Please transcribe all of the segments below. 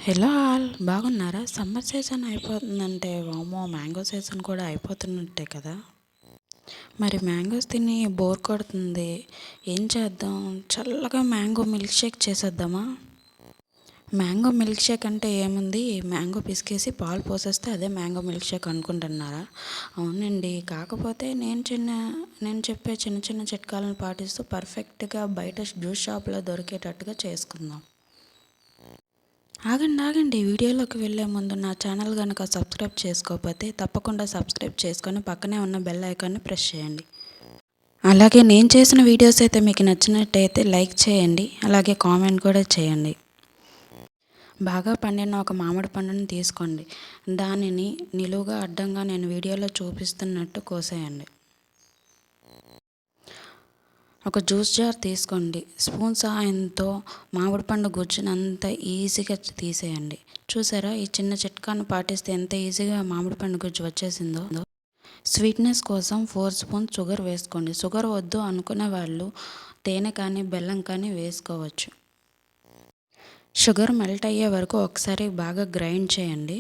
Hello all బాగున్నారా? Summer season అయిపోతుందంటే వామ్మో mango season కూడా అయిపోతున్నట్టే కదా. మరి మ్యాంగోస్ తిని బోర్ కొడుతుంది. ఏం చేద్దాం? చల్లగా మ్యాంగో మిల్క్ షేక్ చేసేద్దామా? మ్యాంగో మిల్క్ షేక్ అంటే ఏముంది, మ్యాంగో పిసికేసి పాలు పోసేస్తే అదే మ్యాంగో మిల్క్ షేక్ అనుకుంటున్నారా? అవునండి, కాకపోతే నేను చెప్పే చిన్న చిన్న చిట్కాలను పాటిస్తూ పర్ఫెక్ట్గా బయట జ్యూస్ షాప్లో దొరికేటట్టుగా చేసుకుందాం. ఆగండి, వీడియోలోకి వెళ్ళే ముందు నా ఛానల్ కనుక సబ్స్క్రైబ్ చేసుకోకపోతే తప్పకుండా సబ్స్క్రైబ్ చేసుకొని పక్కనే ఉన్న బెల్ ఐకాన్ని ప్రెస్ చేయండి. అలాగే నేను చేసిన వీడియోస్ అయితే మీకు నచ్చినట్టయితే లైక్ చేయండి, అలాగే కామెంట్ కూడా చేయండి. బాగా పండిన ఒక మామిడి పండుని తీసుకోండి. దానిని నిలువుగా అడ్డంగా నేను వీడియోలో చూపిస్తున్నట్టు కోసేయండి. ఒక జ్యూస్ జార్ తీసుకోండి. స్పూన్ సహాయంతో మామిడి పండు గుజ్జునంతా ఈజీగా తీసేయండి. చూసారా, ఈ చిన్న చిట్కాను పాటిస్తే ఎంత ఈజీగా మామిడి పండు గుజ్జు వచ్చేసిందో. స్వీట్నెస్ కోసం 4 స్పూన్స్ షుగర్ వేసుకోండి. షుగర్ వద్దు అనుకునే వాళ్ళు తేనె కానీ బెల్లం కానీ వేసుకోవచ్చు. షుగర్ మెల్ట్ అయ్యే వరకు ఒకసారి బాగా గ్రైండ్ చేయండి.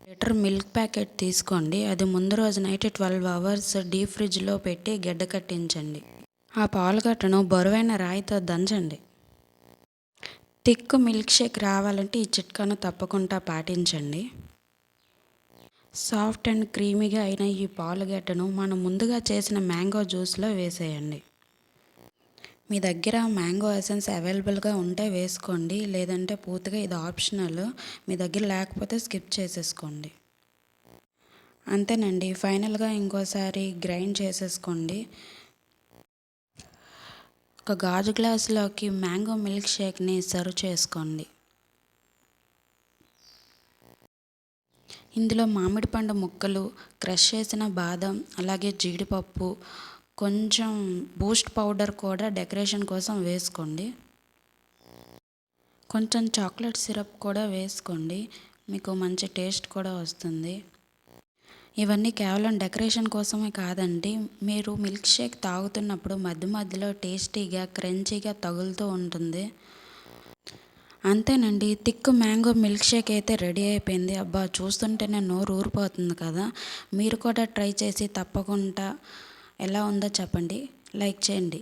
లీటర్ మిల్క్ ప్యాకెట్ తీసుకోండి. అది ముందు రోజు నైట్ 12 అవర్స్ డీప్ ఫ్రిడ్జ్లో పెట్టి గడ్డ కట్టించండి. ఆ పాలుగట్టను బరువైన రాయితో దంచండి. థిక్ మిల్క్ షేక్ రావాలంటే ఈ చిట్కాను తప్పకుండా పాటించండి. సాఫ్ట్ అండ్ క్రీమీగా అయిన ఈ పాలుగట్టను మనం ముందుగా చేసిన మ్యాంగో జ్యూస్లో వేసేయండి. మీ దగ్గర మ్యాంగో ఎసెన్స్ అవైలబుల్గా ఉంటే వేసుకోండి, లేదంటే పూర్తిగా ఇది ఆప్షనల్. మీ దగ్గర లేకపోతే స్కిప్ చేసేసుకోండి. అంతేనండి, ఫైనల్గా ఇంకోసారి గ్రైండ్ చేసేసుకోండి. ఒక గాజు గ్లాసులోకి మ్యాంగో మిల్క్ షేక్ని సర్వ్ చేసుకోండి. ఇందులో మామిడి పండు ముక్కలు, క్రష్ చేసిన బాదం, అలాగే జీడిపప్పు, కొంచెం బూస్ట్ పౌడర్ కూడా డెకరేషన్ కోసం వేసుకోండి. కొంచెం చాక్లెట్ సిరప్ కూడా వేసుకోండి, మీకు మంచి టేస్ట్ కూడా వస్తుంది. ఇవన్నీ కేవలం డెకరేషన్ కోసమే కాదండి, మీరు మిల్క్ షేక్ తాగుతున్నప్పుడు మధ్య మధ్యలో టేస్టీగా క్రంచీగా తగులుతూ ఉంటుంది. అంతేనండి, థిక్ మ్యాంగో మిల్క్ షేక్ అయితే రెడీ అయిపోయింది. అబ్బా, చూస్తుంటేనే నోరు ఊరిపోతుంది కదా. మీరు కూడా ట్రై చేసి తప్పకుండా ఎలా ఉందో చెప్పండి, లైక్ చేయండి.